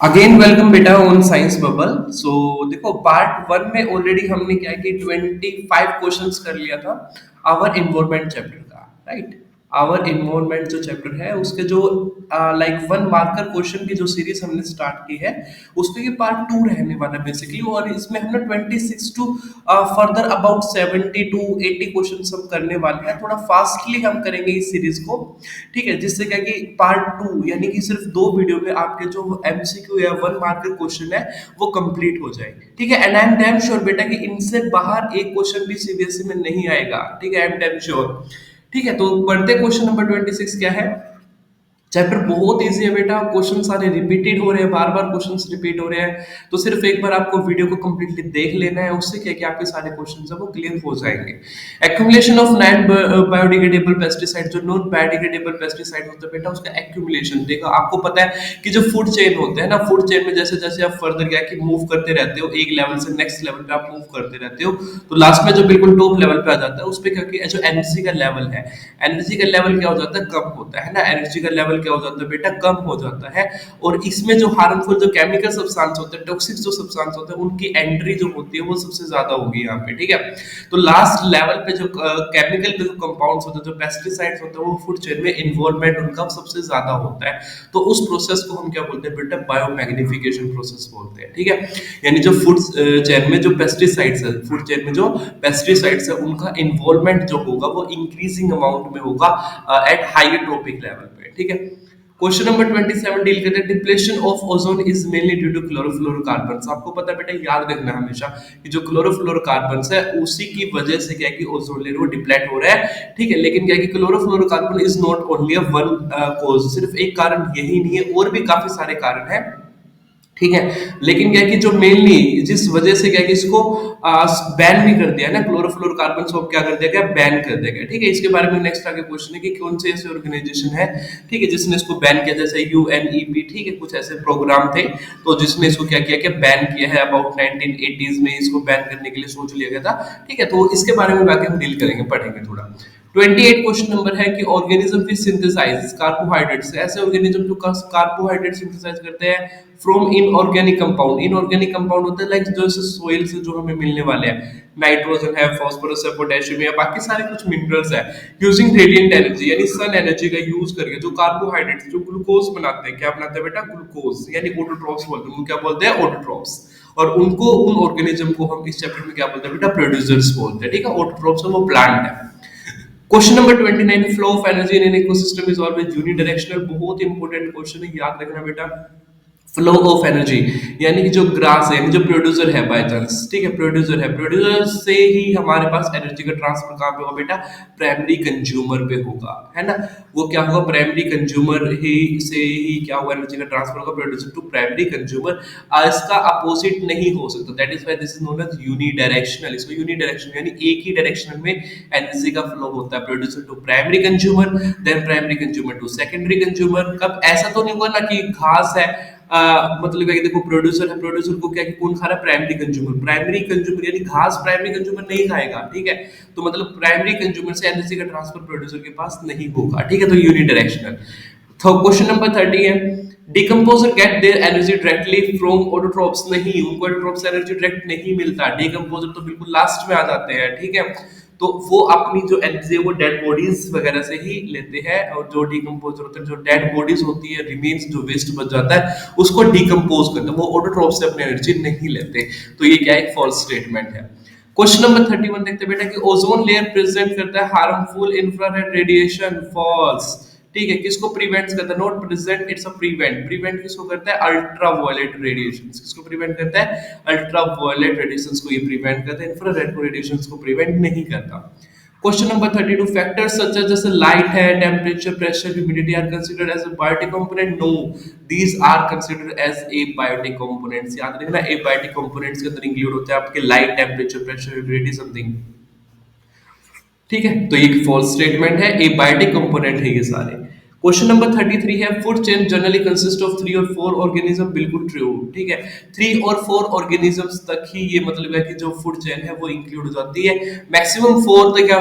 Again welcome बेटा on science bubble. सो देखो part one में ऑलरेडी हमने क्या है कि 25 क्वेश्चंस कर लिया था आवर इन्वायरमेंट चैप्टर का, राइट। आवर इन्वायरमेंट जो चैप्टर है उसके जो लाइक वन मार्कर क्वेश्चन की जो सीरीज हमने स्टार्ट की है उसके ये पार्ट टू रहने वाला है बेसिकली। और इसमें हमने 26 to further about 70 to 80 question हम करने वाले हैं। थोड़ा फास्टली हम करेंगे इस सीरीज को, ठीक है, जिससे क्या कि पार्ट टू यानी कि सिर्फ दो वीडियो में आपके जो एमसीक्यू या वन मार्कर क्वेश्चन है वो कंप्लीट हो जाए, ठीक है। And I am damn sure बेटा कि इनसे बाहर एक क्वेश्चन भी सीबीएसई में नहीं आएगा, ठीक है, आई एम डैम श्योर। ठीक है, तो बढ़ते क्वेश्चन नंबर 26 क्या है। चैप्टर बहुत इजी है बेटा, क्वेश्चन सारे रिपीटेड हो रहे हैं, बार बार क्वेश्चंस रिपीट हो रहे हैं। तो सिर्फ एक बार आपको वीडियो को कंप्लीटली देख लेना है, उससे क्या कि आपके सारे क्वेश्चंस है वो क्लियर हो जाएंगे। Accumulation of non biodegradable pesticide, जो नॉन बायोडिग्रेडेबल पेस्टिसाइड होता है बेटा उसका एक्यूमुलेशन। देखो आपको पता है कि जो फूड चेन होते हैं ना, फूड चेन में जैसे जैसे आप फर्दर क्या कि मूव करते रहते हो, एक लेवल से नेक्स्ट लेवल पे आप मूव करते रहते हो, तो लास्ट में जो बिल्कुल टॉप लेवल पे आ जाता है उस पे क्या कि जो एनर्जी का लेवल है, एनर्जी का लेवल क्या हो जाता है, कम होता है ना। एनर्जी का लेवल क्या हो जाता है बेटा, कम हो जाता है। और इसमें जो हार्मफुल जो केमिकल सब्सटेंस होते हैं, टॉक्सिक जो सब्सटेंस होते हैं, उनकी एंट्री जो होती है वो सबसे ज्यादा होगी यहाँ पे, ठीक है। तो लास्ट लेवल पे जो केमिकल के जो कंपाउंड्स होते हैं, जो पेस्टिसाइड्स होते हैं, वो फूड चेन में इन्वॉल्वमेंट उनका सबसे ज्यादा होता है। तो उस प्रोसेस को हम क्या बोलते हैं बेटा, बायोमैग्निफिकेशन प्रोसेस बोलते हैं, ठीक है। यानी जो फूड चेन में जो पेस्टिसाइड्स है, फूड चेन में जो पेस्टिसाइड्स है उनका इन्वॉल्वमेंट जो होगा वो इंक्रीजिंग अमाउंट में होगा एट हाइड्रोपिक लेवल पे, ठीक है। क्वेश्चन नंबर 27 डील करते हैं depletion of ozone is mainly due to chlorofluorocarbon. आपको पता है बेटा, याद रखना हमेशा कि जो क्लोरोफ्लोरोकार्बन है उसी की वजह से क्या है कि ओजोन लेयर वो डिप्लेट हो रहा है, ठीक है। लेकिन क्या है कि chlorofluorocarbon is not only a one cause, सिर्फ एक कारण यही नहीं है, और भी काफी सारे कारण है, ठीक है। लेकिन क्या है कि जो मेनली जिस वजह से क्या है कि इसको बैन भी कर दिया है ना, क्लोरोफ्लोरोकार्बन को क्या कर दिया गया, बैन कर दिया गया, ठीक है। इसके बारे में नेक्स्ट आगे क्वेश्चन है कि कौन से ऐसे ऑर्गेनाइजेशन है, ठीक है, जिसने इसको बैन किया, जैसे यूएनईपी, ठीक है, कुछ ऐसे प्रोग्राम थे तो जिसने इसको क्या किया कि बैन किया है। अबाउट 1980s में इसको बैन करने के लिए सोच लिया गया था, ठीक है। तो इसके बारे में आगे हम डील करेंगे, पढ़ेंगे थोड़ा। 28 क्वेश्चन नंबर है कि ऑर्गेनिज्म भी सिंथेसाइज कार्बोहाइड्रेट्स, ऐसे ऑर्गेनिज्म जो कार्बोहाइड्रेट सिंथेसाइज करते हैं from inorganic compound. Inorganic compound होते हैं लाइक जो सोइल से जो हमें मिलने वाले हैं, नाइट्रोजन है, फास्फोरस है, पोटेशियम है, बाकी सारे कुछ मिनरल्स है। यूजिंग रेडिएंट एनर्जी यानी सन एनर्जी का यूज करके जो कार्बोहाइड्रेट जो ग्लूकोज बनाते हैं, क्या बनाते हैं बेटा, ग्लूकोज, यानी ऑटोट्रॉप्स बोलते हैं, क्या बोलते हैं, ऑटोट्रॉप्स। और उनको उन ऑर्गेनिज्म को हम इस चैप्टर में क्या बोलते हैं बेटा, प्रोड्यूसर्स बोलते हैं, ठीक है। ऑटोट्रॉप्स वो प्लांट है। Question number 29 flow of energy in an ecosystem is always unidirectional. बहुत इंपॉर्टेंट क्वेश्चन है, याद रखना बेटा। फ्लो ऑफ एनर्जी यानी कि जो ग्रास है, जो प्रोड्यूसर है बाय चांस, ठीक है, प्रोड्यूसर है, प्रोड्यूसर से ही हमारे पास एनर्जी का ट्रांसफर कहां पे होगा बेटा, प्राइमरी कंज्यूमर पे होगा, है ना। वो क्या होगा, प्राइमरी कंज्यूमर ही से ही क्या होगा, एनर्जी का ट्रांसफर होगा प्रोड्यूसर टू प्राइमरी कंज्यूमर। इसका अपोजिट नहीं हो सकता, that is why this is known as unidirectional. इसको यूनिडायरेक्शनल यानी एक ही डायरेक्शन में एनर्जी का फ्लो होता है, producer to primary consumer, then primary consumer to secondary consumer. कब ऐसा तो नहीं होगा ना कि घास है, मतलब है कि देखो प्रोड्यूसर है, प्रोड्यूसर को क्या कि कौन खा रहा है, प्राइमरी कंज्यूमर। प्राइमरी कंज्यूमर यानी घास प्राइमरी कंज्यूमर नहीं खाएगा, ठीक है। तो मतलब प्राइमरी कंज्यूमर से एनर्जी का ट्रांसफर प्रोड्यूसर के पास नहीं होगा, ठीक है। तो यूनिडायरेक्शनल। तो क्वेश्चन नंबर 30 है decomposer get their energy directly from autotrophs. नहीं, उनको ऑटोट्रॉप्स से एनर्जी डायरेक्ट नहीं मिलता, डिकम्पोजर तो बिल्कुल लास्ट में आ जाते हैं, ठीक है। तो वो अपनी जो एनर्जी है वो डेड बॉडीज वगैरह से ही लेते हैं, और जो डिकम्पोजर होते हैं, जो डेड बॉडीज होती है, रिमेन्स जो वेस्ट बच जाता है उसको डिकम्पोज करते हैं, वो ऑटोट्रॉप से अपनी एनर्जी नहीं लेते। तो ये क्या एक फॉल्स स्टेटमेंट है। क्वेश्चन नंबर 31 देखते हैं बेटा कि ओजोन लेयर प्रेजेंट करता है हार्मफुल इंफ्रारेड रेडिएशन। फॉल्स, ठीक है। किसको प्रिवेंट करता है, not present, it's a prevent. Prevent किसको करता है, अल्ट्रावायलेट रेडिएशन। किसको प्रिवेंट करता है, अल्ट्रावायलेट रेडिएशन को ये प्रिवेंट करता है, इंफ्रारेड रेडिएशन को प्रिवेंट नहीं करता। Question number 32 factors such as जैसे लाइट है, temperature, pressure, humidity are considered as a biotic component. No, these are considered as abiotic components. याद रखना एबायोटिक कंपोनेंट्स के अंदर इंक्लूड होता है आपके light, temperature, pressure, humidity something, ठीक है। तो ये फॉल्स स्टेटमेंट है, एबायोटिक कंपोनेंट है ये सारे। क्वेश्चन नंबर 33 है food chain generally consist of 3 और 4 ऑर्गेनिज्म। बिल्कुल ट्रू, ठीक है। 3 और 4 ऑर्गेनिजम्स तक ही ये मतलब है कि जो फूड चेन है वो इंक्लूड हो जाती है। मैक्सिमम 4 तक या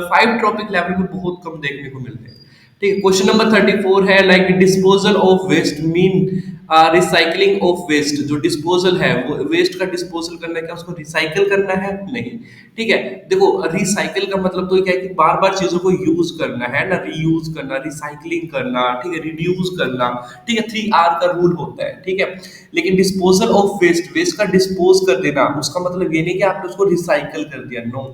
5 ट्रॉपिक लेवल में बहुत कम देखने को मिलते हैं, ठीक है। क्वेश्चन नंबर 34 है like disposal of waste mean recycling of waste, जो डिस्पोजल है वो वेस्ट का डिस्पोजल करना है, क्या उसको रिसाइकल करना है? नहीं। ठीक है, देखो रिसाइकल का मतलब तो क्या है कि बार बार चीजों को यूज करना है ना, रीयूज करना, रिसाइकलिंग करना, ठीक है, रिड्यूस करना, ठीक है, 3R का रूल होता है, ठीक है। लेकिन डिस्पोजल ऑफ वेस्ट, वेस्ट का डिस्पोज कर देना, उसका मतलब ये नहीं कि आपने उसको रिसाइकल कर दिया, नो।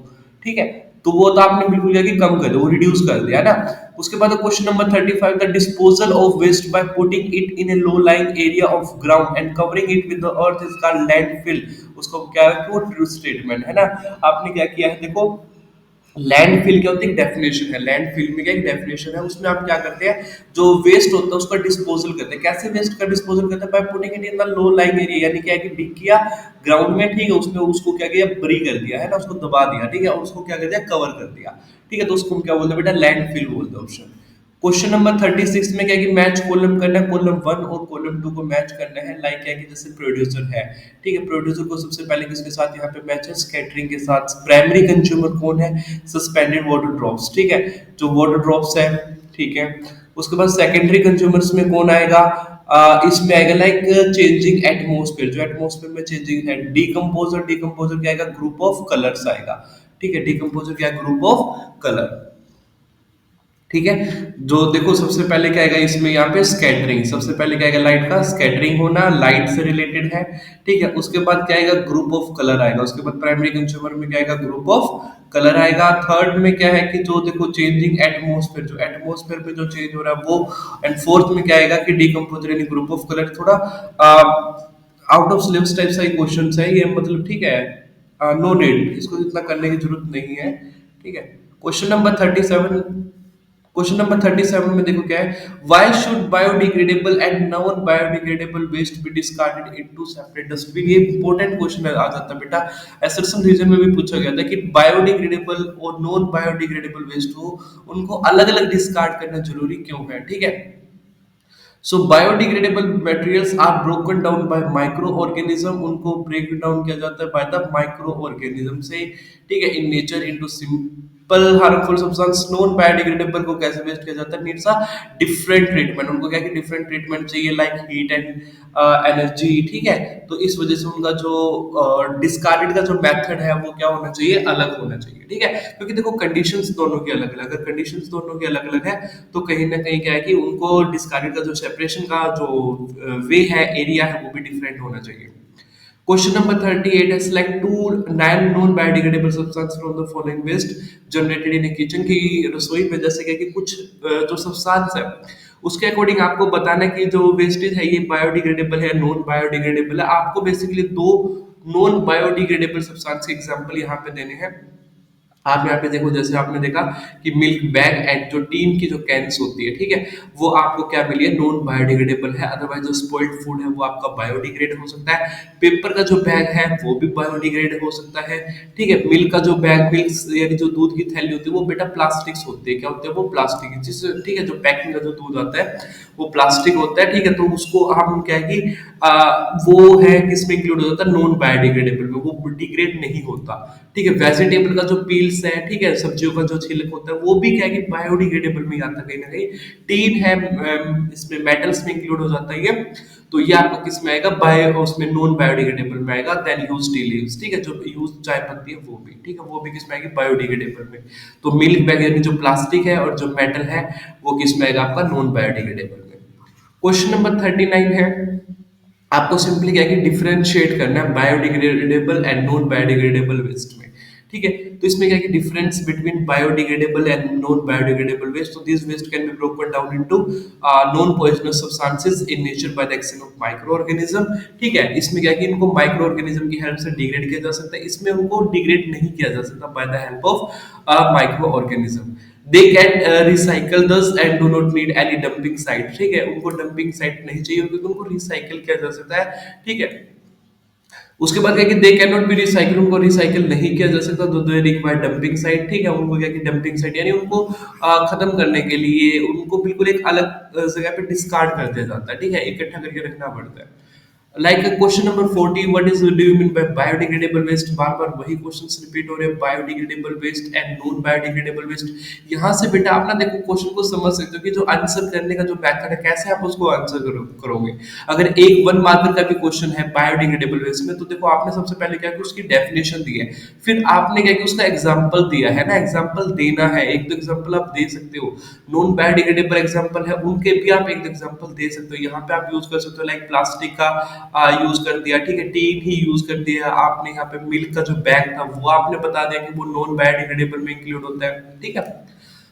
ठीक है, तो वो तो आपने बिल्कुल क्या कि कम कर दिया, वो रिड्यूस कर दिया ना। उसके बाद question number 35, the disposal of waste by putting it in a low lying area of ground and covering it with the earth is called landfill. उसको क्या है कि वो ट्रू स्टेटमेंट है ना। आपने क्या किया है, देखो लैंडफिल क्या होती है, डेफिनेशन है, लैंडफिल में क्या एक डेफिनेशन है, उसमें आप क्या करते हैं, जो वेस्ट होता है उसका डिस्पोजल करते हैं। कैसे वेस्ट का डिस्पोजल करते हैं? Bye putting it in the low lying area, यानी क्या है कि डिग किया ग्राउंड में, ठीक है, उसमें उसको क्या किया, बरी कर दिया है ना, उसको दबा दिया, ठीक है, और उसको क्या कर दिया, कवर कर दिया, ठीक है, तो उसको हम क्या बोलते हैं बेटा, लैंडफिल बोलते हैं ऑप्शन। क्वेश्चन नंबर 36 में क्या है कि मैच कॉलम करना है, कॉलम 1 और कॉलम 2 को मैच करना है, लाइक क्या है कि जैसे प्रोड्यूसर है, ठीक है, प्रोड्यूसर को सबसे पहले किसके साथ यहाँ पे मैच है, स्कैटरिंग के साथ। प्राइमरी कंज्यूमर कौन है, सस्पेंडेड वाटर ड्रॉप्स, ठीक है, जो वाटर ड्रॉप्स है, ठीक है। उसके बाद सेकेंडरी कंज्यूमर्स में कौन आएगा, इसमें आएगा लाइक चेंजिंग एटमोस्फेयर, जो एटमोस्फेयर में चेंजिंग है। डीकम्पोजर, डीकम्पोजर क्या आएगा, ग्रुप ऑफ कलर्स आएगा, ठीक है, डीकम्पोजर क्या है, ग्रुप ऑफ कलर, ठीक है। जो देखो सबसे पहले क्या आएगा इसमें, यहाँ पे स्कैटरिंग, सबसे पहले क्या आएगा, लाइट का स्कैटरिंग होना, लाइट से रिलेटेड है, ठीक है। उसके बाद क्या आएगा, ग्रुप ऑफ कलर आएगा। उसके बाद प्राइमरी कंज्यूमर में क्या आएगा, ग्रुप ऑफ कलर आएगा। थर्ड में क्या है कि जो देखो चेंजिंग एटमोस्फेयर, जो एटमोस्फेयर में जो चेंज हो रहा है वो। एंड फोर्थ में क्या आएगा कि डीकम्पोजर यानी ग्रुप ऑफ कलर। थोड़ा आउट ऑफ सिलेबस टाइप सा क्वेश्चन है ये, मतलब ठीक है, नो नीड, इसको इतना करने की जरूरत नहीं है, ठीक है। क्वेश्चन नंबर 37, क्वेश्चन नंबर 37 में देखो क्या है, why should biodegradable and non biodegradable waste be discarded into separate dustbin. ये इंपॉर्टेंट क्वेश्चन आ जाता है बेटा, एसएसएम रीजन में भी पूछा गया था कि बायोडिग्रेडेबल और नॉन बायोडिग्रेडेबल वेस्ट हो, उनको अलग अलग डिस्कार्ड करना जरूरी क्यों है, ठीक है। So biodegradable materials are broken down by micro organism, उनको ब्रेक डाउन किया जाता है बाय द माइक्रो ऑर्गेनिज्म से, ठीक है, in nature into simple harmful substance. Non biodegradable को कैसे वेस्ट किया जाता है, नीड्स अ डिफरेंट ट्रीटमेंट, उनको क्या कि डिफरेंट ट्रीटमेंट चाहिए, लाइक हीट एंड एनर्जी, ठीक है। तो इस वजह से उनका जो डिस्कार्डेड का जो मेथड है वो क्या होना चाहिए, अलग होना चाहिए, ठीक है। क्योंकि देखो कंडीशंस दोनों की अलग अलग, अगर कंडीशंस दोनों की अलग अलग है तो कहीं ना कहीं क्या है कि उनको डिस्कार्डेड का जो सेपरेशन का जो वे है, एरिया है, वो भी डिफरेंट होना चाहिए। क्वेश्चन नंबर 38 है, select two non non biodegradable substance from the following waste generated in a kitchen. की रसोई में जैसे क्या कि कुछ जो सब्सटेंस है उसके अकॉर्डिंग आपको बताना है कि जो वेस्टेज है ये बायोडिग्रेडेबल है, नॉन बायोडिग्रेडेबल है। आपको बेसिकली दो नॉन बायोडिग्रेडेबल सब्सटेंस के एग्जांपल यहाँ पे देने हैं। आप यहाँ पे देखो, जैसे आपने देखा कि मिल्क बैग एंड जो टीन की जो कैंस होती है, ठीक है, वो आपको क्या मिली है, नॉन बायोडिग्रेडेबल है। अदरवाइज जो स्पॉइल्ड फूड है वो आपका बायोडिग्रेड हो सकता है। पेपर का जो बैग है वो भी बायोडिग्रेड हो सकता है, ठीक है। मिल्क का जो बैग, मिल्क यानी जो दूध की थैली होती है वो बेटा प्लास्टिक्स होती है, क्या होते हैं वो, प्लास्टिक, जिससे ठीक है जो पैकिंग का जो दूध आता है वो प्लास्टिक होता है, ठीक है। तो उसको हम क्या है कि वो है किसमें इंक्लूड हो जाता है, नॉन बायोडिग्रेडेबल में, वो डिग्रेड नहीं होता, ठीक है। वेजिटेबल का जो पील्स है, ठीक है, सब्जियों का जो छिलक होता है वो भी क्या है कि बायोडिग्रेडेबल में आता है कहीं ना कहीं। टीन है इसमें मेटल्स में इंक्लूड हो जाता है ये, तो ये आपका किस में आएगा, बायो, उसमें नॉन बायोडिग्रेडेबल में आएगा। देन यूज टी लीव्स, ठीक है, जो यूज चाय पत्ती है वो भी, ठीक है, वो भी किस में आएगी, बायोडिग्रेडेबल में। तो मिल्क बैग यानी जो प्लास्टिक है और जो मेटल है वो किस में आएगा, आपका नॉन बायोडिग्रेडेबल में। क्वेश्चन नंबर 39 है, आपको सिंपली क्या है कि डिफरेंशिएट करना है biodegradable and non biodegradable waste में, ठीक है। तो इसमें क्या है कि difference between biodegradable and non biodegradable waste, तो this waste can be broken down into non poisonous substances in nature by the action of micro organism, ठीक है। इसमें क्या है कि इनको माइक्रो ऑर्गेनिज्म की हेल्प से डिग्रेड किया जा सकता है, इसमें उनको डिग्रेड नहीं किया जा सकता by the help of micro organism. They can recycle this and do not need any dumping site, ठीक है, उनको डंपिंग साइट नहीं चाहिए क्योंकि उनको रिसाइकल किया जा सकता है, ठीक है। उसके बाद क्या कि they can not be recycle, उनको रिसाइकल नहीं किया जा सकता, तो दे रिक्वायर डंपिंग साइट, ठीक है। उनको क्या कि डंपिंग साइट यानी उनको खत्म करने के लिए उनको बिल्कुल एक अलग जगह पे डिस्कार्ड कर दिया जाता है, ठीक है, इकट्ठा करके रखना पड़ता है। Like question number 40, what is do you mean by biodegradable waste? बार बार वही क्वेश्चंस रिपीट हो रहे हैं, biodegradable waste and non biodegradable waste. यहाँ से बेटा आप ना देखो क्वेश्चन को समझ सकते हो कि जो आंसर करने का जो मेथड है, कैसे आप उसको आंसर करोगे। अगर एक 1 मार्कर का भी क्वेश्चन है बायोडिग्रेडेबल वेस्ट में, तो देखो आपने सबसे पहले क्या कि उसकी डेफिनेशन दी है, फिर आपने क्या कि उसका एग्जाम्पल दिया है ना, एग्जाम्पल देना है। एक तो एग्जाम्पल आप दे सकते हो, नॉन बायोडिग्रेडेबल एग्जाम्पल है उनके भी आप एक एग्जाम्पल दे सकते हो। यहाँ पे आप यूज कर सकते हो लाइक प्लास्टिक का यूज कर दिया, ठीक है, टीन ही यूज कर दिया आपने। यहाँ पे मिल्क का जो बैग था वो आपने बता दिया कि वो नॉन बायोडिग्रेडेबल में इंक्लूड होता है, ठीक है।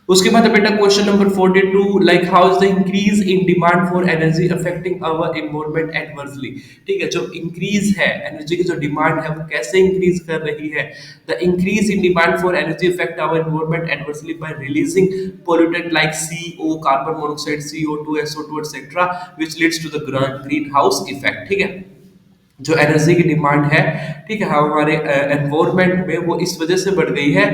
उसके बाद बेटा question number 42, like how is the increase in demand for energy affecting our environment adversely? ठीक है, जो इंक्रीज है एनर्जी की जो डिमांड है वो कैसे इंक्रीज कर रही है? The increase in demand for energy affect our environment adversely by releasing pollutant like CO, carbon monoxide, CO2, SO2 etcetera, which leads to the greenhouse effect. ठीक है, जो एनर्जी की डिमांड है, ठीक है, हमारे एनवायरमेंट में वो इस वजह से बढ़ गई है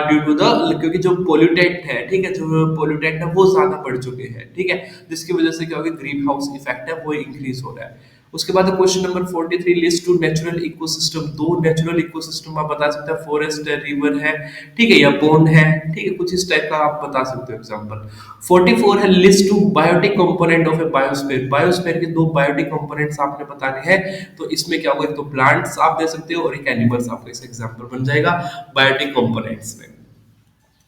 ड्यू टू द, क्योंकि जो पोल्यूटेंट है, ठीक है, जो पोल्यूटेंट है वो ज्यादा बढ़ चुके हैं, ठीक है, जिसकी वजह से क्या होगा, ग्रीन हाउस इफेक्ट है वो इंक्रीज हो रहा है। उसके बाद question number 43, list two natural ecosystem. दो नेचुरल इकोसिस्टम आप बता सकते हैं, फॉरेस्ट है, रिवर है, ठीक है, या पॉन्ड है, ठीक है, कुछ इस टाइप का आप बता सकते हो एग्जांपल। 44 है list two biotic component of a biosphere. Biosphere के दो बायोटिक कंपोनेंट्स आपने बताने हैं, तो इसमें क्या होगा, एक तो प्लांट्स आप दे सकते हो और एक एनिमल्स, आपका इस एग्जांपल बन जाएगा बायोटिक कंपोनेंट्स में।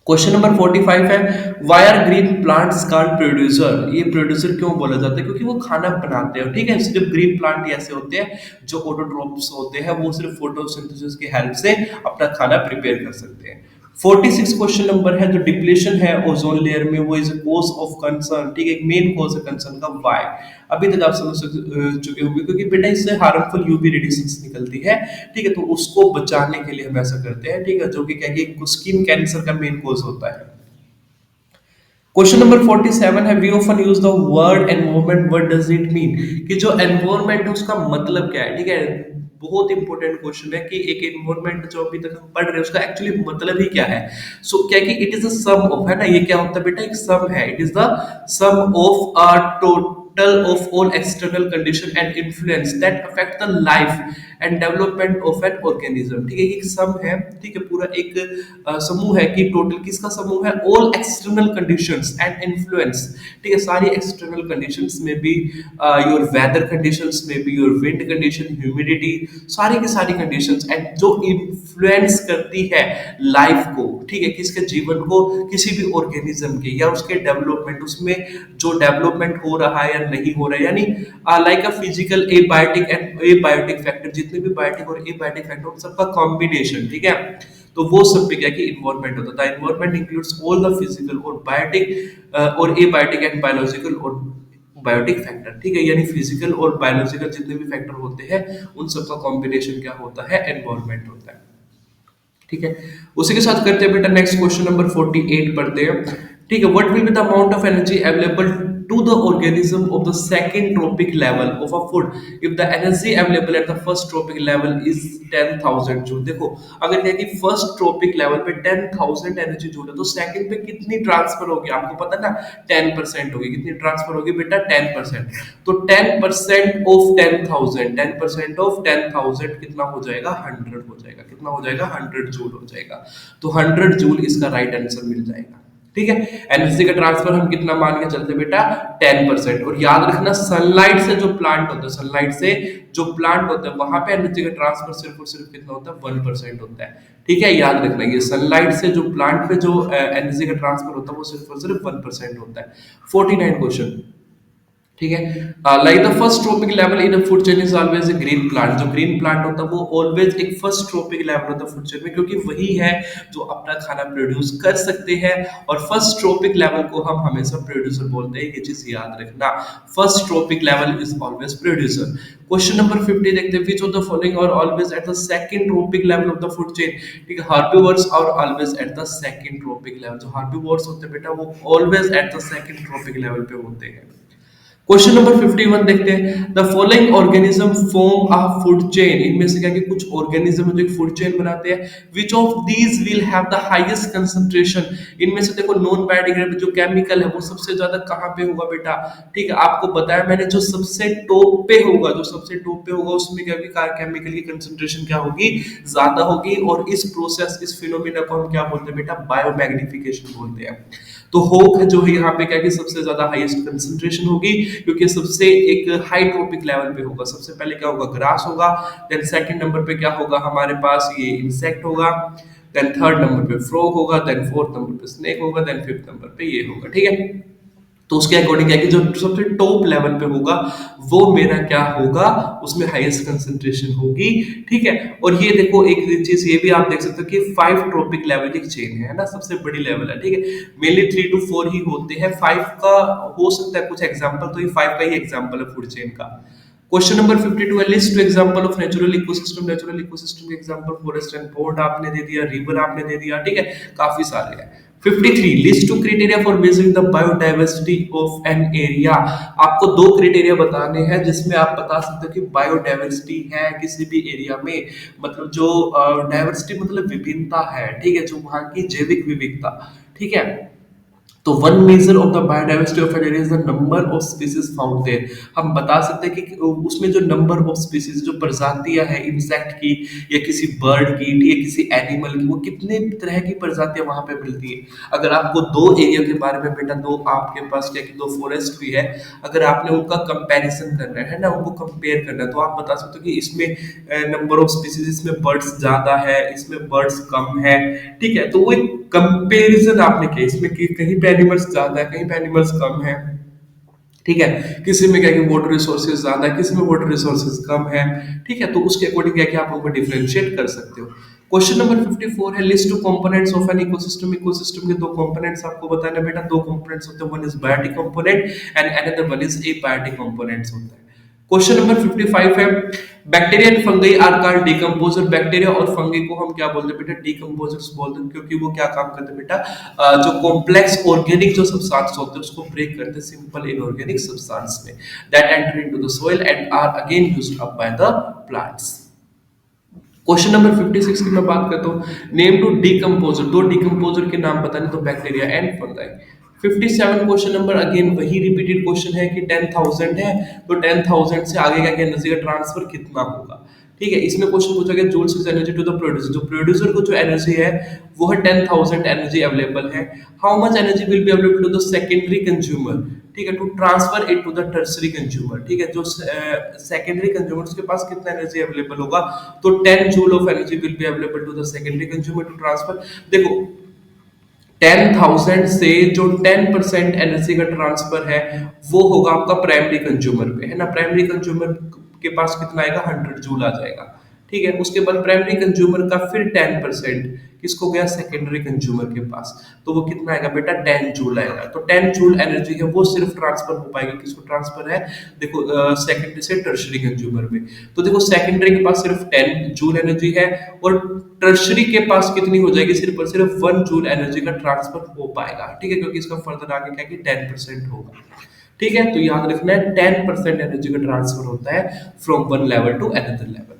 क्वेश्चन नंबर 45 है, why are green plants called producer? ये प्रोड्यूसर क्यों बोला जाता है? क्योंकि वो खाना बनाते हैं, ठीक है। सिर्फ ग्रीन प्लांट ही ऐसे होते हैं जो ऑटोट्रोफ्स होते हैं, वो सिर्फ फोटोसिंथेसिस की हेल्प से अपना खाना प्रिपेयर कर सकते हैं। 46 क्वेश्चन नंबर है, जो डिप्लेशन है ओजोन लेयर में, वो is a cause of concern, ठीक है, मेन कॉज है कंसर्न का, वाई? अभी तक आप समझ चुके होंगे, क्योंकि बेटा इससे हार्मफुल यूवी रेडिएशंस निकलती है, ठीक है, तो उसको बचाने के लिए हम ऐसा करते हैं, ठीक है, जो कि क्या कि स्किन कैंसर का मेन कॉज होता है। क्वेश्चन नंबर 47 है, we often use the word environment, what does it mean? कि जो एनवायरनमेंट है उसका मतलब क्या है, ठीक है। बहुत इंपॉर्टेंट क्वेश्चन है कि एक एनवायरनमेंट जो अभी तक हम पढ़ रहे हैं उसका एक्चुअली मतलब ही क्या है। क्या कि it is the sum of, है ना, ये क्या होता है बेटा, एक सम है, it is the sum of a total of all external condition and influence that affect the life and development of an organism, ठीक है, एक सम है, ठीक है, पूरा एक समूह है कि टोटल किसका समूह है, all external conditions and influence, ठीक है, सारी एक्सटर्नल कंडीशंस में भी, योर वेदर कंडीशंस में भी, योर विंड कंडीशन, ह्यूमिडिटी, सारी की सारी कंडीशंस एंड जो इन्फ्लुएंस करती है लाइफ को, ठीक है, किसके जीवन को, किसी भी ऑर्गेनिज्म के या उसके डेवलपमेंट, उसमें जो डेवलपमेंट हो रहा है या नहीं हो रहा है, यानी like a physical abiotic and abiotic factor, जितने भी बायोटिक और एबायोटिक फैक्टर उन सबका कॉम्बिनेशन, ठीक है, तो वो सब पे क्या कि इन्वायरमेंट होता है। Environment includes all the physical और बायोटिक और एबायोटिक एंड बायोलॉजिकल और बायोटिक फैक्टर, ठीक है, यानी फिजिकल और बायोलॉजिकल जितने भी फैक्टर होते हैं उन सबका कॉम्बिनेशन क्या होता है, एनवायरमेंट होता है, ठीक है। उसी के साथ करते हैं बेटा नेक्स्ट क्वेश्चन नंबर 48 पढ़ते हैं, ठीक है। What will be the amount of energy available to the organism of the second tropic level of a food if the energy available at the first tropic level is 10,000 joule? देखो अगर क्या कि first trophic level पे 10,000 energy joule है, तो second पे कितनी transfer होगी आपको पता ना, 10% होगी। कितनी ट्रांसफर होगी बेटा, 10%। तो 10% ऑफ 10,000, 10% ऑफ 10,000 कितना हो जाएगा, 100 हो जाएगा। कितना हो जाएगा, 100 जूल हो जाएगा। तो 100 जूल इसका राइट आंसर मिल जाएगा, ठीक है। एनर्जी का ट्रांसफर हम कितना मान के चलते बेटा, 10%। और याद रखना सनलाइट से जो प्लांट होता है, सनलाइट से जो प्लांट होता है वहां पे एनर्जी का ट्रांसफर सिर्फ और सिर्फ कितना होता है, 1% होता है, ठीक है, याद रखना। ये सनलाइट से जो प्लांट पे जो एनर्जी का ट्रांसफर होता है वो सिर्फ और सिर्फ 1% होता है। 49 क्वेश्चन, ठीक है। Like the first trophic level in a food chain is always a green plant. जो ग्रीन प्लांट होता है वो ऑलवेज एक फर्स्ट ट्रॉपिक लेवल होता है फूड चेन में, क्योंकि वही है जो अपना खाना प्रोड्यूस कर सकते हैं। और फर्स्ट ट्रॉपिक लेवल को हम हमेशा प्रोड्यूसर बोलते हैं, ये चीज याद रखना। First trophic level is always producer. Question number 50 देखते हैं, which of the following are always at the second trophic level of the food chain? ठीक है, herbivores are always at the second trophic level. जो herbivores होते हैं बेटा वो always at the second trophic level पे होते हैं। क्वेश्चन नंबर 51 देखते हैं। The following organism form a food chain. इनमें से क्या कि कुछ ऑर्गेनिज्म जो एक फूड चेन बनाते हैं। Which of these will have the highest concentration. इनमें से देखो नॉन बायोडिग्रेडेबल जो केमिकल है वो सबसे ज्यादा कहाँ पे होगा बेटा। ठीक है, आपको बताया मैंने, जो सबसे टॉप पे होगा, जो सबसे टॉप पे होगा उसमें क्या केमिकल की कंसंट्रेशन क्या होगी, ज्यादा होगी। और इस प्रोसेस, इस फिनोमिना को हम क्या बोलते हैं बेटा, बायोमैग्निफिकेशन बोलते हैं। तो होक जो है यहाँ पे क्या है कि सबसे ज्यादा हाईएस्ट कंसंट्रेशन होगी, क्योंकि सबसे एक हाई ट्रॉपिक लेवल पे होगा। सबसे पहले क्या होगा, ग्रास होगा। देन सेकंड नंबर पे क्या होगा हमारे पास, ये इंसेक्ट होगा। देन थर्ड नंबर पे फ्रॉग होगा। देन फोर्थ नंबर पे स्नेक होगा। देन फिफ्थ नंबर पे ये होगा। ठीक है, तो उसके अकॉर्डिंग क्या है कि जो सबसे टॉप लेवल पे होगा वो मेरा क्या होगा, उसमें हाईएस्ट कंसंट्रेशन होगी। ठीक है, और ये देखो एक चीज ये भी आप देख सकते हो कि 5 ट्रॉपिक लेवल की चेन है ना, सबसे बड़ी लेवल है। ठीक है, मेनली 3 to 4 ही होते हैं, 5 का हो सकता है कुछ एग्जांपल, तो ये 5 का ही एग्जांपल है फूड चेन का। क्वेश्चन नंबर 52 है, list two example of natural ecosystem. Natural ecosystem के एग्जांपल फॉरेस्ट एंड पोर्ट आपने दे दिया, रिवर आपने दे दिया। ठीक है, काफी सारे हैं। 53 list two criteria for measuring the biodiversity of an area. आपको दो क्राइटेरिया बताने हैं जिसमें आप बता सकते हो कि बायोडाइवर्सिटी है किसी भी एरिया में, मतलब जो डाइवर्सिटी मतलब विभिन्नता है। ठीक है, जो वहां की जैविक विविधता। ठीक है, तो one measure of the biodiversity of an area is the number of species found there. हम बता सकते हैं कि उसमें जो नंबर ऑफ स्पीसीज, जो प्रजातियां हैं इंसेक्ट की या किसी बर्ड की या किसी एनिमल की, वो कितने तरह की प्रजातियां वहां पे मिलती है। अगर आपको दो एरिया के बारे में बेटा, दो आपके पास क्या कि दो फॉरेस्ट भी है, अगर आपने उनका कंपैरिजन करना है ना, उनको कंपेयर करना है, तो आप बता सकते हो कि इसमें नंबर ऑफ स्पीसीज, इसमें बर्ड्स ज्यादा है, इसमें बर्ड्स कम है। ठीक है, तो वो एक कंपेरिजन आपने किया इसमें कि कहीं पे एनिमल्स ज्यादा है, कहीं पे एनिमल्स कम है। ठीक है, किसी में क्या है कि वाटर रिसोर्सेज ज्यादा है, किसी में वाटर रिसोर्सेज कम है। ठीक है, तो उसके अकॉर्डिंग क्या है कि आप उनको डिफरेंशिएट कर सकते हो। क्वेश्चन नंबर 54 है, list two components of an ecosystem. Ecosystem के दो कंपोनेंट्स आपको बताना है बेटा। दो कंपोनेंट्स होते हैं, one is biotic component and another one is abiotic components होता है। क्वेश्चन नंबर 55 है, bacteria and fungi are called decomposer. Bacteria और फंगी को हम क्या बोलते हैं बेटा, डिकम्पोजर्स बोलते हैं, क्योंकि वो क्या काम करते हैं बेटा, जो कॉम्प्लेक्स ऑर्गेनिक जो सब्सटेंस होते हैं उसको ब्रेक करते हैं सिंपल इनऑर्गेनिक सब्सटेंस में, that enter into the soil and are again used up by the plants. Question number 56 की मैं बात करता हूँ, नेम टू डिकम्पोजर। दो डिकम्पोजर के नाम बताने, तो bacteria and fungi. 57 question number again वही रिपीटेड क्वेश्चन है कि 10,000 है, तो 10,000 से आगे का एनर्जी का ट्रांसफर कितना होगा। ठीक है, इसमें क्वेश्चन पूछा गया joules energy to the producer. जो प्रोड्यूसर को जो एनर्जी है वो है 10,000 एनर्जी अवेलेबल है। How much energy will be available to the secondary consumer. ठीक है, to transfer it to the tertiary consumer. ठीक है, जो सेकेंडरी कंज्यूमर उसके पास कितना एनर्जी अवेलेबल होगा, तो 10 joule of energy will be available to the secondary consumer to transfer. देखो 10,000 से जो 10% एनर्जी का ट्रांसफर है वो होगा आपका प्राइमरी कंज्यूमर पे, है ना। प्राइमरी कंज्यूमर के पास कितना आएगा, 100 जूल आ जाएगा। ठीक है, उसके बाद प्राइमरी कंज्यूमर का फिर 10% किसको गया, सेकेंडरी कंज्यूमर के पास, तो वो कितना आएगा बेटा, 10 जूल आएगा। तो 10 जूल एनर्जी है वो सिर्फ ट्रांसफर हो पाएगी, किसको ट्रांसफर है, देखो सेकेंडरी से टर्शरी कंज्यूमर में। तो देखो सेकेंडरी के पास सिर्फ 10 जूल एनर्जी है, और टर्शरी के पास कितनी हो जाएगी, सिर्फ और सिर्फ 1 जूल एनर्जी का ट्रांसफर हो पाएगा। ठीक है, क्योंकि इसका फर्दर आगे क्या कि 10% होगा। ठीक है, तो याद रखना है 10% एनर्जी का ट्रांसफर होता है from one level to another level.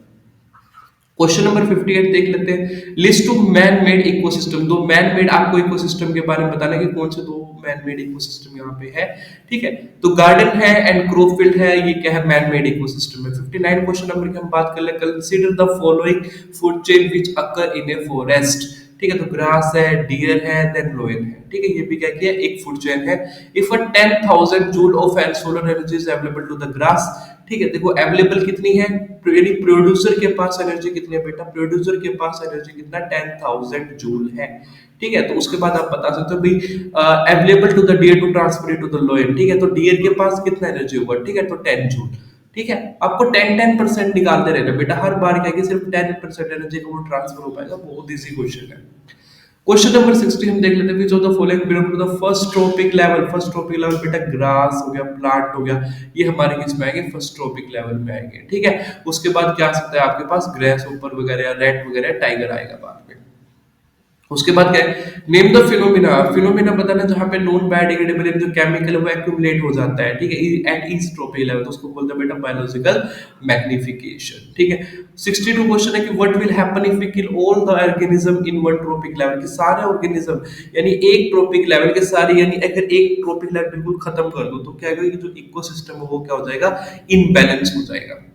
Question number 58 देख लेते हैं, list two man made ecosystem. दो मैन मेड आपको इकोसिस्टम के बारे में बताना है कि कौन से दो मैन मेड इकोसिस्टम यहाँ पे है। ठीक है, तो गार्डन है एंड क्रोफील्ड है, ये क्या है, मैन मेड इकोसिस्टम है। 59 क्वेश्चन नंबर की हम बात कर ले, consider the following food chain which occur in a forest. ठीक है, तो ग्रास है, डियर है, देन लोयन है। ठीक है, ये भी क्या किया, एक फूड चेन है। If a 10,000 joule of an solar energy is available to the grass. ठीक है, देखो अवेलेबल कितनी है, यानी प्रोड्यूसर के पास एनर्जी कितनी है बेटा, प्रोड्यूसर के पास एनर्जी कितना, 10,000 जूल है। ठीक है, तो उसके बाद आप बता सकते हो भाई available to the deer to transfer to the lion. ठीक है, तो डियर के पास कितना एनर्जी होगा, ठीक है, तो 10 जूल। ठीक है, आपको 10% निकालते रहना बेटा, हर बार क्या कि सिर्फ 10% एनर्जी का वो ट्रांसफर हो पाएगा। बहुत इजी क्वेश्चन है। क्वेश्चन नंबर 60 हम देख लेते हैं, which of the following belong to the first trophic level. First trophic level बेटा ग्रास हो गया, प्लांट हो गया, ये हमारे किस में आएंगे, फर्स्ट ट्रॉपिक लेवल में आएंगे। ठीक है, उसके बाद क्या आ सकता है आपके पास, ग्रेस ऊपर वगैरह, रेड वगैरह, टाइगर आएगा बाद में। उसके बाद क्या है, नेम द फिनोमिना। फिनोमिना बताना जहाँ पे नॉन बायोडिग्रेडेबल जो केमिकल है वो एक्यूमुलेट हो जाता है, ठीक है, एट ईच ट्रोपिक लेवल, तो उसको बोलते हैं बेटा बायोलॉजिकल मैग्निफिकेशन, ठीक है। 62 क्वेश्चन है कि what will happen if we kill all the organism in one trophic level, कि सारे ऑर्गेनिज्म यानी एक ट्रोपिक लेवल के सारे, यानी अगर एक ट्रोपिक लेवल बिल्कुल खत्म कर दो तो क्या होगा कि जो इकोसिस्टम है वो क्या हो जाएगा, इनबैलेंस हो जाएगा।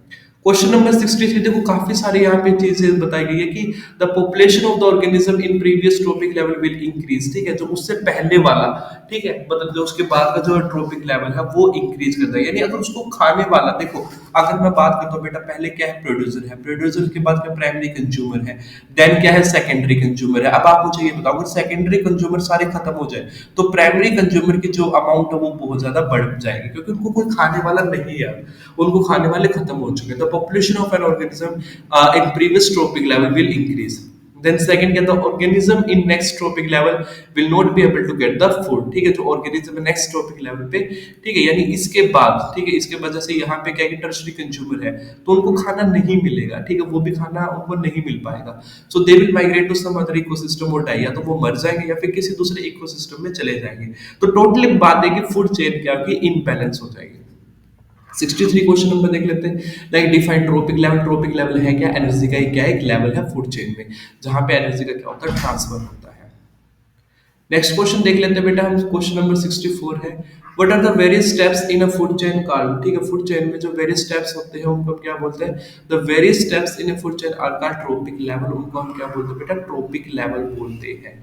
क्वेश्चन नंबर 63, देखो काफी सारी यहाँ पे चीजें बताई गई है कि the population of the organism in previous trophic level will increase, ठीक है, जो उससे पहले वाला, ठीक है, मतलब जो उसके बाद का जो ट्रॉपिक लेवल है वो इंक्रीज कर जाएगा, यानी अगर उसको खाने वाला, देखो अगर मैं बात करता हूँ बेटा, पहले क्या है, प्रोड्यूसर है, प्रोड्यूसर के बाद क्या प्राइमरी कंज्यूमर है, देन क्या है, सेकेंडरी कंज्यूमर है। अब आप मुझे ये बताओ, अगर सेकेंडरी कंज्यूमर सारे खत्म हो जाए तो प्राइमरी कंज्यूमर की जो अमाउंट है वो बहुत ज्यादा बढ़ जाएगी, क्योंकि उनको कोई खाने वाला नहीं है, उनको खाने वाले खत्म हो चुके हैं। The population of an organism in previous trophic level will increase. Then second क्या था, organism in next trophic level will not be able to get the food, ठीक है, जो ऑर्गेनिज्म नेक्स्ट ट्रॉपिक लेवल पे, ठीक है, यानी इसके बाद, ठीक है, इसके वजह से यहाँ पे क्या है, टर्शरी कंज्यूमर है तो उनको खाना नहीं मिलेगा, ठीक है, वो भी खाना उनको नहीं मिल पाएगा, so they will migrate to some other ecosystem और डाई, या तो वो मर जाएंगे या फिर किसी दूसरे इकोसिस्टम में चले जाएंगे। तो टोटली बात है कि फूड चेन क्या होगी, इनबैलेंस हो जाएगी। 63 क्वेश्चन नंबर देख लेते हैं, like define trophic level. Trophic level है क्या, एनर्जी का क्या एक लेवल है फूड चेन में, जहां पे एनर्जी का क्या होता है, ट्रांसफर होता है। नेक्स्ट क्वेश्चन देख लेते हैं बेटा हम, क्वेश्चन नंबर 64 है, what are the various steps in a food chain called, ठीक है, फूड चेन में जो वेरियस स्टेप्स होते हैं उनको हम क्या बोलते हैं, the various steps in a food chain are called trophic level, उनको हम क्या बोलते हैं बेटा, ट्रॉपिक लेवल बोलते हैं।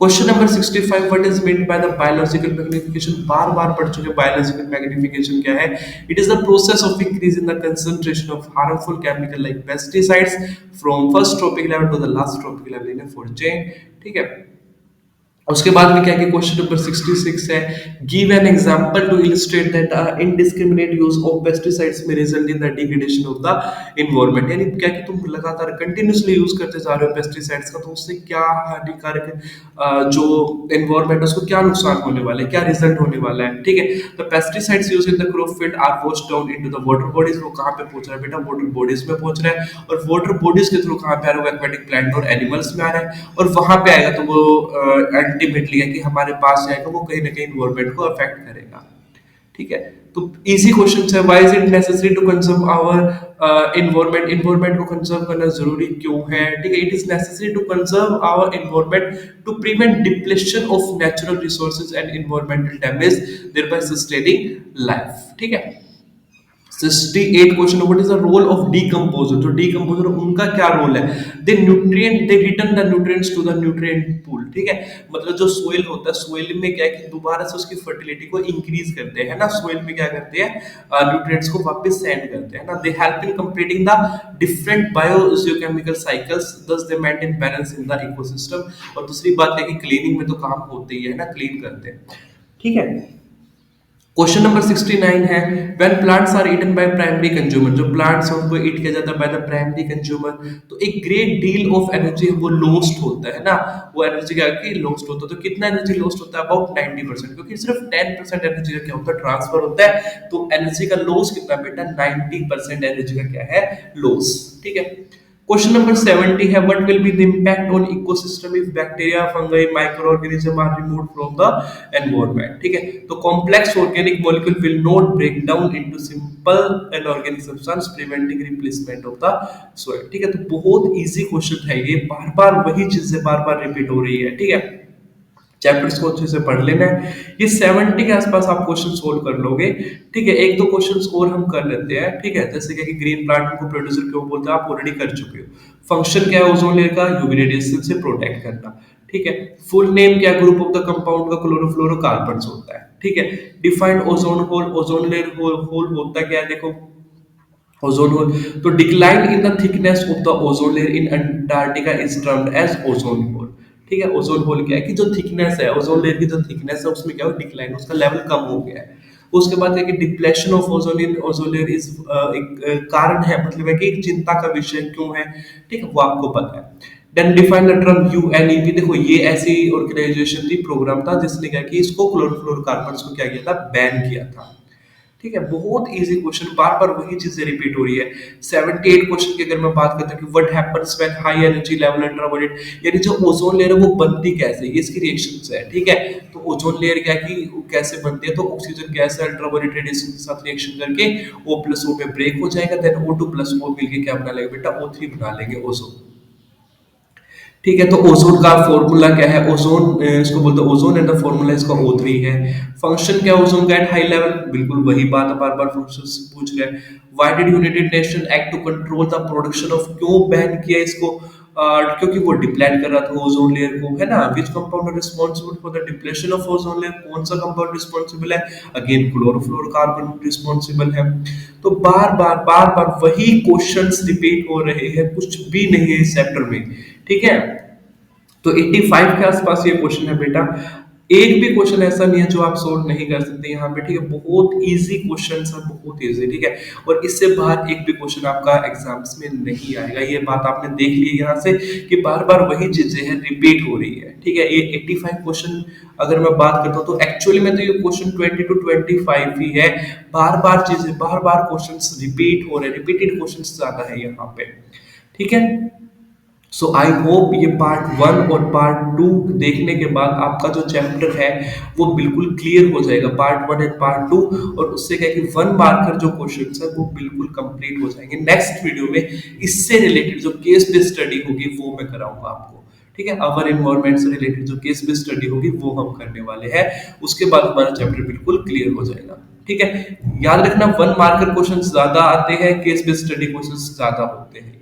Question number 65, what is mean by the biological magnification, बार बार पढ़ चुके, बायोलॉजिकल मैग्निफिकेशन क्या है, it is the process of increase in the concentration of harmful chemical like pesticides from first trophic level to the last trophic level in a food chain, ठीक है। उसके बाद में क्या है, क्वेश्चन नंबर 66 है, give an example to illustrate that indiscriminate use of pesticides में result in the degradation of the environment, यानी क्या कि तुम लगातार कंटिन्यूअसली यूज करते जा रहे हो पेस्टिसाइड्स का, तो उससे क्या हानिकारक जो एनवायरनमेंट है उसको क्या नुकसान होने वाला है, क्या रिजल्ट होने वाला है, ठीक है। तो pesticides use in the crop field are washed down into the water bodies, वो कहां पे पहुंच रहा है बेटा, वाटर बॉडीज में पहुंच रहा है, और वाटर बॉडीज के थ्रू कहां पे आ रहा है, वो एक्वेटिक प्लांट और एनिमल्स में आ रहा है, और वहां पे आएगा तो वो अल्टीमेटली है कि हमारे पास जाएगा, वो कहीं ना कहीं एनवायरनमेंट को अफेक्ट करेगा, ठीक है। तो इजी क्वेश्चन है, why is it necessary to conserve our environment, environment को कंजर्व करना जरूरी क्यों है, ठीक है, it is necessary to conserve our environment to prevent depletion of natural resources and environmental damage, thereby sustaining life, ठीक है। 68 question, what is the role of decomposer, जो डीकंपोजर उनका क्या रोल है, they return the nutrients to the nutrient pool, ठीक है, मतलब जो सोइल होता है, सोइल में क्या है कि दोबारा से उसकी फर्टिलिटी को इंक्रीज करते हैं ना, सोइल में क्या करते हैं, न्यूट्रिएंट्स को वापस सेंड करते हैं ना, they help in completing the different biogeochemical cycles, thus they maintain balance in the ecosystem, और दूसरी बात है कि क्लीनिंग में तो काम होते ही है ना, क्लीन करते हैं, ठीक है। क्वेश्चन नंबर 69 है, when plants are eaten by primary consumer, जो प्लांट्स है उनको ईट किया जाता है बाय द प्राइमरी कंज्यूमर, तो एक ग्रेट डील ऑफ एनर्जी वो लॉस्ट होता है ना, वो एनर्जी क्या है कि लॉस्ट होता है, तो कितना एनर्जी लॉस्ट होता है, अबाउट 90%, क्योंकि सिर्फ 10% एनर्जी का क्या होता है, ट्रांसफर होता है, तो एनर्जी का लॉस कितना बेटा, 90% एनर्जी का क्या है, लॉस, ठीक है। क्वेश्चन नंबर 70 है, what will be the impact on ecosystem if bacteria, fungi, micro organism are removed from the environment, ठीक है, तो complex organic molecule will not break down into simple inorganic substance, preventing replacement of the soil, ठीक है। तो बहुत easy question है ये, बार बार वही चीजें बार बार रिपीट हो रही है, ठीक है, चैप्टर्स को अच्छे से पढ़ लेना है, ये 70 के आसपास आप क्वेश्चन सोल्व कर लोगे, ठीक है। एक दो क्वेश्चन और हम कर लेते हैं, ठीक है, जैसे कि ग्रीन प्लांट को प्रोड्यूसर क्यों बोलते हैं, आप ऑलरेडी कर चुके हो। फंक्शन क्या है ओजोन लेयर का, यूवी रेडिएशन से प्रोटेक्ट करना, ठीक है। फुल नेम क्या, ग्रुप ऑफ द कंपाउंड का क्लोरोफ्लोरोकार्बन्स होता है, ठीक है। Defined ozone hole, ozone layer hole होता क्या है, देखो ओजोन होल, तो decline in the thickness of the ozone layer in Antarctica is termed as ozone hole, ठीक है। ओजोन होल क्या है कि जो थिकनेस है, ओजोन लेयर की जो थिकनेस है उसमें क्या हो, डिक्लाइन, उसका लेवल कम हो गया है। उसके बाद है कि depletion of ozone in ozone layer is एक कारण है, मतलब है कि एक चिंता का विषय क्यों है, ठीक है, वो आपको पता है। Then define the term UNEP, देखो ये ऐसी ऑर्गेनाइजेशन थी, प्रोग्राम था जिसने क्या कि इसको क्लोरोफ्लोरोकार्बन्स को क्या किया था, बैन किया था, ठीक है, बहुत इजी क्वेश्चन, बार बार वही चीजें रिपीट हो रही है। 78 क्वेश्चन की अगर मैं बात करता हूँ कि what happens when high energy level ultraviolet, यानी जो ओजोन लेयर है वो बनती कैसे, ये इसकी रिएक्शंस है, ठीक है। तो ओजोन लेयर क्या है कि वो कैसे बनती है, तो ऑक्सीजन गैस है अल्ट्रावायलेट रेडिएशन के साथ रिएक्शन करके O प्लस O में ब्रेक हो जाएगा, देन O2 प्लस O मिलके क्या बना लेगा बेटा, O3 बना लेंगे, ओजोन। ठीक है, तो ओजोन का फॉर्मूला क्या है, ओजोन इसको बोलते हैं ओजोन एंड द फॉर्मूला इसका O3 है। फंक्शन क्या है ओजोन का एट हाई लेवल, बिल्कुल वही बात है, बार बार फंक्शन पूछ रहे हैं। Why did United Nation act to control the production of, क्यों बैन किया इसको, क्योंकि वो डिप्लेट कर रहा था ओजोन लेयर को, है ना। Which compound responsible for the depletion of ozone layer, कौन सा कंपाउंड रिस्पॉन्सिबल है, अगेन क्लोरोफ्लोरोकार्बन रिस्पॉन्सिबल है। तो बार बार वही क्वेश्चंस रिपीट हो रहे हैं, कुछ भी नहीं है इस चैप्टर में, ठीक है। तो 85 के आसपास ये क्वेश्चन है बेटा, एक भी क्वेश्चन ऐसा नहीं है जो आप सोल्व नहीं कर सकते यहाँ पे, ठीक है। बहुत इजी क्वेश्चन है, बहुत इजी, ठीक है। और इससे बाहर एक भी क्वेश्चन आपका एग्जाम्स में नहीं आएगा, ये बात आपने देख ली है यहाँ से कि बार बार वही चीजें हैं, रिपीट हो रही है, ठीक है। ये 85 क्वेश्चन अगर मैं बात करता हूँ तो एक्चुअली में तो ये क्वेश्चन 20 to 25 ही है, बार बार चीजें, बार बार क्वेश्चन रिपीट हो रहे हैं, रिपीटेड क्वेश्चन ज्यादा है यहाँ पे, ठीक है। सो आई होप ये पार्ट 1 और पार्ट 2 देखने के बाद आपका जो चैप्टर है वो बिल्कुल क्लियर हो जाएगा, पार्ट 1 एंड पार्ट 2। और उससे क्या है कि 1 मार्कर जो क्वेश्चंस है वो बिल्कुल कंप्लीट हो जाएंगे। नेक्स्ट वीडियो में इससे रिलेटेड जो केस बेस्ड स्टडी होगी वो मैं कराऊंगा आपको, ठीक है। अवर एनवायरनमेंट से रिलेटेड जो केस बेस्ड स्टडी होगी वो हम करने वाले हैं, उसके बाद हमारा चैप्टर बिल्कुल क्लियर हो जाएगा, ठीक है। याद रखना 1 मार्कर क्वेश्चन ज्यादा आते हैं, केस बेस्ड स्टडी क्वेश्चन ज्यादा होते हैं।